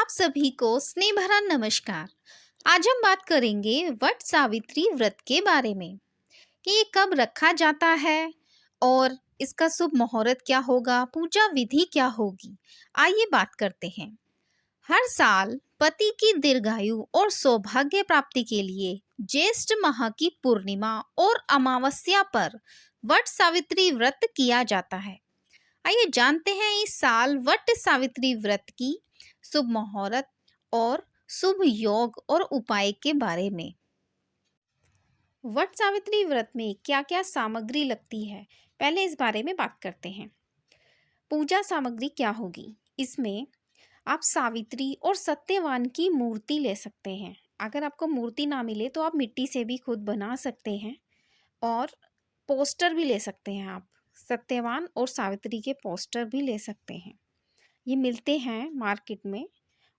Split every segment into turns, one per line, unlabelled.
सभी को स्नेह भरा नमस्कार। आज हम बात करेंगे वट सावित्री व्रत के बारे में कि ये कब रखा जाता है और इसका शुभ मुहूर्त क्या होगा, पूजा विधि क्या होगी। आइए बात करते हैं। हर साल पति की दीर्घायु और सौभाग्य प्राप्ति के लिए ज्येष्ठ माह की पूर्णिमा और अमावस्या पर वट सावित्री व्रत किया जाता है। आइए जानते हैं इस साल वट सावित्री व्रत की शुभ मुहूर्त और शुभ योग और उपाय के बारे में। वट सावित्री व्रत में क्या क्या सामग्री लगती है, पहले इस बारे में बात करते हैं। पूजा सामग्री क्या होगी? इसमें आप सावित्री और सत्यवान की मूर्ति ले सकते हैं। अगर आपको मूर्ति ना मिले तो आप मिट्टी से भी खुद बना सकते हैं और पोस्टर भी ले सकते हैं। आप सत्यवान और सावित्री के पोस्टर भी ले सकते हैं, ये मिलते हैं मार्केट में।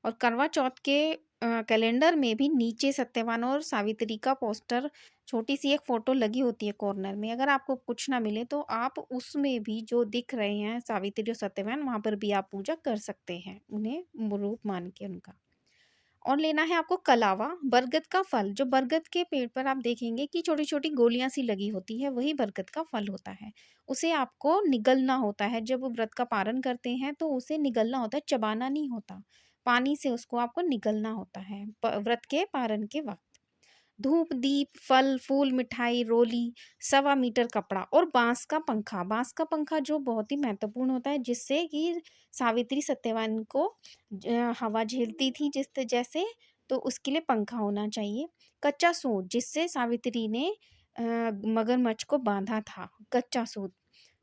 और करवा चौथ के कैलेंडर में भी नीचे सत्यवान और सावित्री का पोस्टर, छोटी सी एक फोटो लगी होती है कॉर्नर में। अगर आपको कुछ ना मिले तो आप उसमें भी जो दिख रहे हैं सावित्री और सत्यवान, वहाँ पर भी आप पूजा कर सकते हैं, उन्हें रूप मान के उनका। और लेना है आपको कलावा, बरगद का फल। जो बरगद के पेड़ पर आप देखेंगे कि छोटी छोटी गोलियां सी लगी होती है, वही बरगद का फल होता है। उसे आपको निगलना होता है। जब व्रत का पारण करते हैं तो उसे निगलना होता है, चबाना नहीं होता। पानी से उसको आपको निगलना होता है व्रत के पारण के वक्त। धूप दीप फल फूल मिठाई रोली, 1.25 मीटर कपड़ा और बांस का पंखा। बांस का पंखा जो बहुत ही महत्वपूर्ण होता है, जिससे कि सावित्री सत्यवान को हवा झेलती थी जैसे, तो उसके लिए पंखा होना चाहिए। कच्चा सूत, जिससे सावित्री ने मगरमच्छ को बांधा था, कच्चा सूत।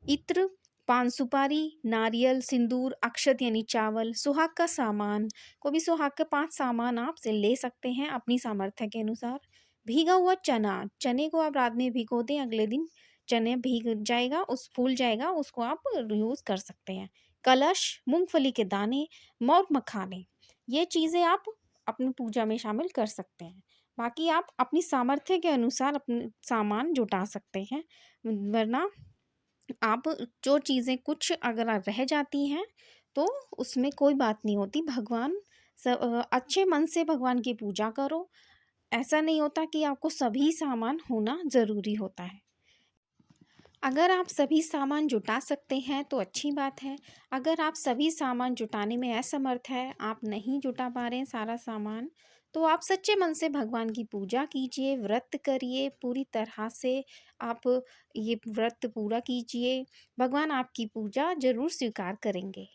इत्र, पान सुपारी, नारियल, सिंदूर, अक्षत यानी चावल, सुहाग का सामान। को भी सुहाग के 5 सामान आप से ले सकते हैं अपनी सामर्थ्य के अनुसार। भीगा हुआ चना, चने को आप रात में भिगो दें, अगले दिन चने भीग जाएगा, उस फूल जाएगा, उसको आप यूज कर सकते हैं। कलश, मूंगफली के दाने, और मखाने, ये चीज़ें आप अपनी पूजा में शामिल कर सकते हैं। बाकी आप अपनी सामर्थ्य के अनुसार अपने सामान जुटा सकते हैं, वरना आप जो चीज़ें कुछ अगर रह जाती हैं तो उसमें कोई बात नहीं होती। भगवान अच्छे मन से भगवान की पूजा करो। ऐसा नहीं होता कि आपको सभी सामान होना ज़रूरी होता है। अगर आप सभी सामान जुटा सकते हैं तो अच्छी बात है। अगर आप सभी सामान जुटाने में असमर्थ है, आप नहीं जुटा पा रहे हैं सारा सामान, तो आप सच्चे मन से भगवान की पूजा कीजिए, व्रत करिए पूरी तरह से। आप ये व्रत पूरा कीजिए, भगवान आपकी पूजा जरूर स्वीकार करेंगे।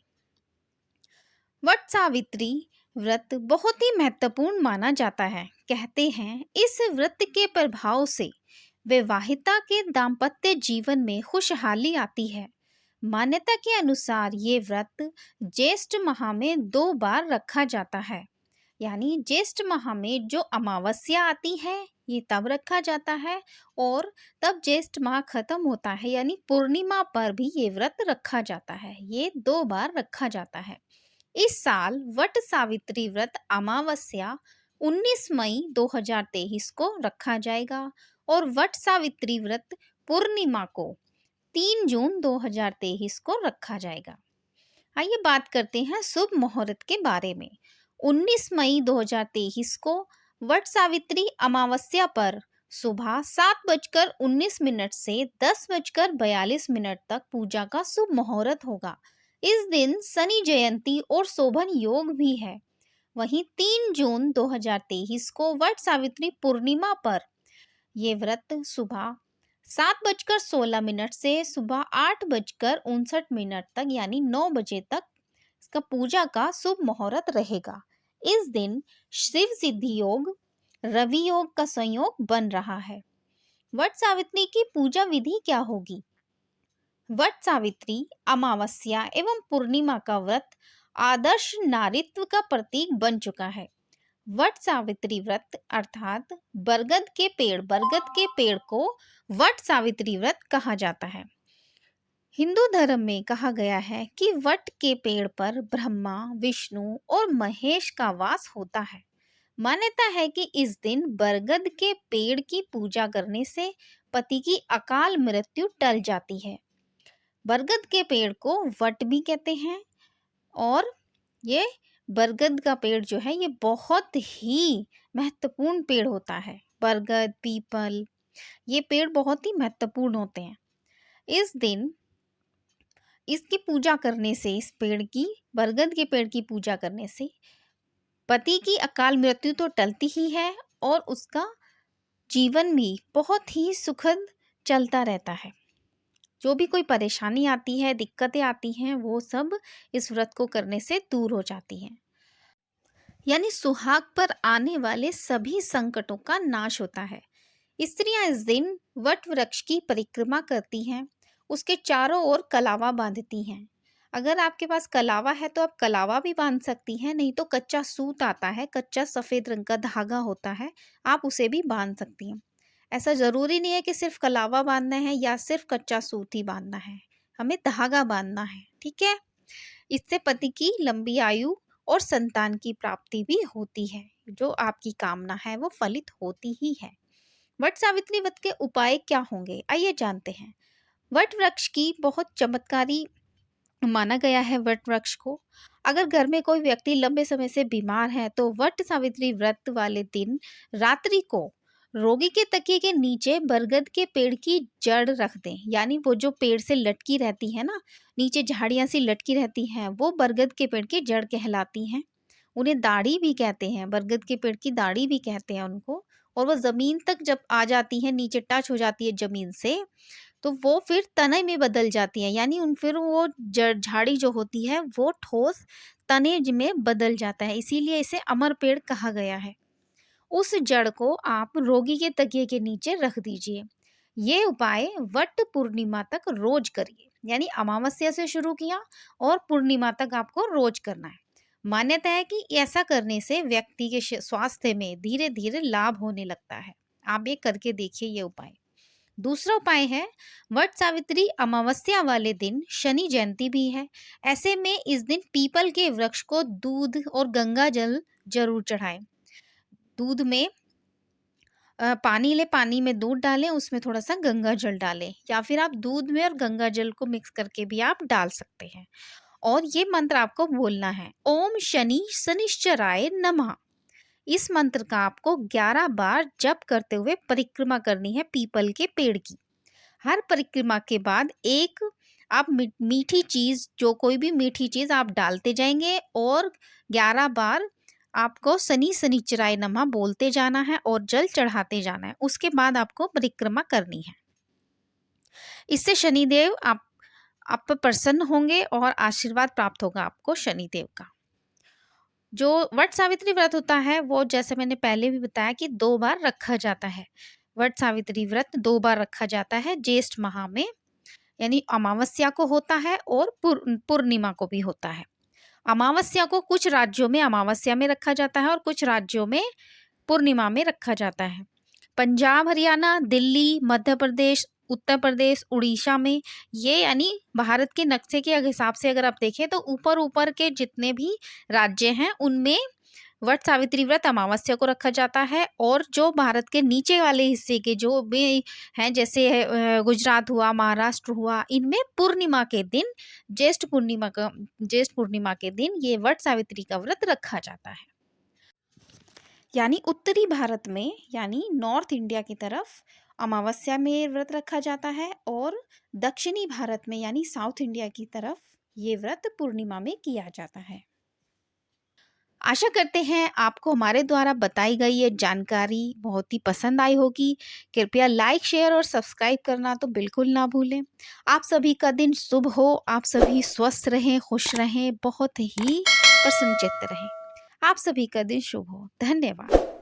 वट सावित्री व्रत बहुत ही महत्वपूर्ण माना जाता है। कहते हैं इस व्रत के प्रभाव से विवाहिता के दाम्पत्य जीवन में खुशहाली आती है। मान्यता के अनुसार ये व्रत ज्येष्ठ माह में 2 बार रखा जाता है। यानी ज्येष्ठ माह में जो अमावस्या आती है ये तब रखा जाता है, और तब ज्येष्ठ माह खत्म होता है यानी पूर्णिमा पर भी ये व्रत रखा जाता है। ये 2 बार रखा जाता है। इस साल वट सावित्री व्रत अमावस्या 19 मई 2023 को रखा जाएगा और वट सावित्री व्रत पूर्णिमा को 3 जून 2023 को रखा जाएगा। आइए बात करते हैं शुभ मुहूर्त के बारे में। 19 मई 2023 को वट सावित्री अमावस्या पर सुबह 7:19 से 10:42 तक पूजा का शुभ मुहूर्त होगा। इस दिन शनि जयंती और शोभन योग भी है। वहीं 3 जून 2023 को वट सावित्री पूर्णिमा पर यह व्रत सुबह 7:16 से सुबह 8:59 तक यानी 9 बजे तक इसका पूजा का शुभ मुहूर्त रहेगा। इस दिन शिव सिद्धि योग, रवि योग का संयोग बन रहा है। वट सावित्री की पूजा विधि क्या होगी? वट सावित्री अमावस्या एवं पूर्णिमा का व्रत आदर्श नारीत्व का प्रतीक बन चुका है। वट सावित्री व्रत अर्थात बरगद के पेड़ को वट सावित्री व्रत कहा जाता है। हिंदू धर्म में कहा गया है कि वट के पेड़ पर ब्रह्मा, विष्णु और महेश का वास होता है। मान्यता है कि इस दिन बरगद के पेड़ की पूजा करने से पति की अकाल मृत्यु टल जाती है। बरगद के पेड़ को वट भी कहते हैं और ये बरगद का पेड़ जो है ये बहुत ही महत्वपूर्ण पेड़ होता है। बरगद, पीपल ये पेड़ बहुत ही महत्वपूर्ण होते हैं। इस दिन इसकी पूजा करने से, इस पेड़ की, बरगद के पेड़ की पूजा करने से पति की अकाल मृत्यु तो टलती ही है और उसका जीवन भी बहुत ही सुखद चलता रहता है। जो भी कोई परेशानी आती है, दिक्कतें आती हैं, वो सब इस व्रत को करने से दूर हो जाती हैं। यानी सुहाग पर आने वाले सभी संकटों का नाश होता है। स्त्रियां इस दिन वट वृक्ष की परिक्रमा करती हैं, उसके चारों ओर कलावा बांधती हैं। अगर आपके पास कलावा है तो आप कलावा भी बांध सकती हैं, नहीं तो कच्चा सूत आता है, कच्चा सफ़ेद रंग का धागा होता है, आप उसे भी बांध सकती हैं। ऐसा ज़रूरी नहीं है कि सिर्फ कलावा बांधना है या सिर्फ कच्चा सूत ही बांधना है, हमें धागा बांधना है, ठीक है। इससे पति की लंबी आयु और संतान की प्राप्ति भी होती है। जो आपकी कामना है वो फलित होती ही है। वट सावित्री व्रत के उपाय क्या होंगे, आइए जानते हैं। वट वृक्ष की बहुत चमत्कारी माना गया है वट वृक्ष को। अगर घर में कोई व्यक्ति लंबे समय से बीमार है तो वट सावित्री व्रत वाले दिन रात्रि को रोगी के तकिए के नीचे बरगद के पेड़ की जड़ रख दें। यानी वो जो पेड़ से लटकी रहती है ना, नीचे झाड़ियां सी लटकी रहती हैं, वो बरगद के पेड़ की जड़ कहलाती हैं। उन्हें दाढ़ी भी कहते हैं, बरगद के पेड़ की दाढ़ी भी कहते हैं उनको। और वो जमीन तक जब आ जाती है, नीचे टच हो जाती है जमीन से, तो वो फिर तने में बदल जाती है। यानी उन फिर वो जड़ झाड़ी जो होती है वो ठोस तने में बदल जाता है, इसीलिए इसे अमर पेड़ कहा गया है। उस जड़ को आप रोगी के तकिए के नीचे रख दीजिए। ये उपाय वट पूर्णिमा तक रोज करिए। यानी अमावस्या से शुरू किया और पूर्णिमा तक आपको रोज करना है। मान्यता है कि ऐसा करने से व्यक्ति के स्वास्थ्य में धीरे धीरे लाभ होने लगता है। आप ये करके देखिए ये उपाय। दूसरा उपाय है, वट सावित्री अमावस्या वाले दिन शनि जयंती भी है। ऐसे में इस दिन पीपल के वृक्ष को दूध और गंगा जल जरूर चढ़ाएं। दूध में पानी ले, पानी में दूध डालें, उसमें थोड़ा सा गंगा जल डालें, या फिर आप दूध में और गंगा जल को मिक्स करके भी आप डाल सकते हैं। और ये मंत्र आपको बोलना है, ओम शनि शनिश्चराय नमः। इस मंत्र का आपको 11 बार जप करते हुए परिक्रमा करनी है पीपल के पेड़ की। हर परिक्रमा के बाद एक आप मीठी चीज, जो कोई भी मीठी चीज आप डालते जाएंगे और 11 बार आपको शनि शनिचराय नमः बोलते जाना है और जल चढ़ाते जाना है। उसके बाद आपको परिक्रमा करनी है। इससे शनिदेव आप पर प्रसन्न होंगे और आशीर्वाद प्राप्त होगा आपको शनिदेव का। जो वट सावित्री व्रत होता है वो, जैसे मैंने पहले भी बताया, कि 2 बार रखा जाता है। वट सावित्री व्रत 2 बार रखा जाता है ज्येष्ठ माह में, यानी अमावस्या को होता है और पूर्णिमा को भी होता है। अमावस्या को कुछ राज्यों में अमावस्या में रखा जाता है और कुछ राज्यों में पूर्णिमा में रखा जाता है। पंजाब, हरियाणा, दिल्ली, मध्य प्रदेश, उत्तर प्रदेश, उड़ीसा में ये, यानी भारत के नक्शे के हिसाब से अगर आप देखें तो ऊपर ऊपर के जितने भी राज्य हैं उनमें वट सावित्री व्रत अमावस्या को रखा जाता है। और जो भारत के नीचे वाले हिस्से के जो भी हैं, जैसे गुजरात हुआ, महाराष्ट्र हुआ, इनमें पूर्णिमा के दिन, ज्येष्ठ पूर्णिमा के दिन ये वट सावित्री का व्रत रखा जाता है। यानी उत्तरी भारत में, यानी नॉर्थ इंडिया की तरफ अमावस्या में व्रत रखा जाता है और दक्षिणी भारत में, यानी साउथ इंडिया की तरफ, ये व्रत पूर्णिमा में किया जाता है। आशा करते हैं आपको हमारे द्वारा बताई गई ये जानकारी बहुत ही पसंद आई होगी। कृपया लाइक, शेयर और सब्सक्राइब करना तो बिल्कुल ना भूलें। आप सभी का दिन शुभ हो, आप सभी स्वस्थ रहें, खुश रहें, बहुत ही प्रसन्नचित्त रहें। आप सभी का दिन शुभ हो। धन्यवाद।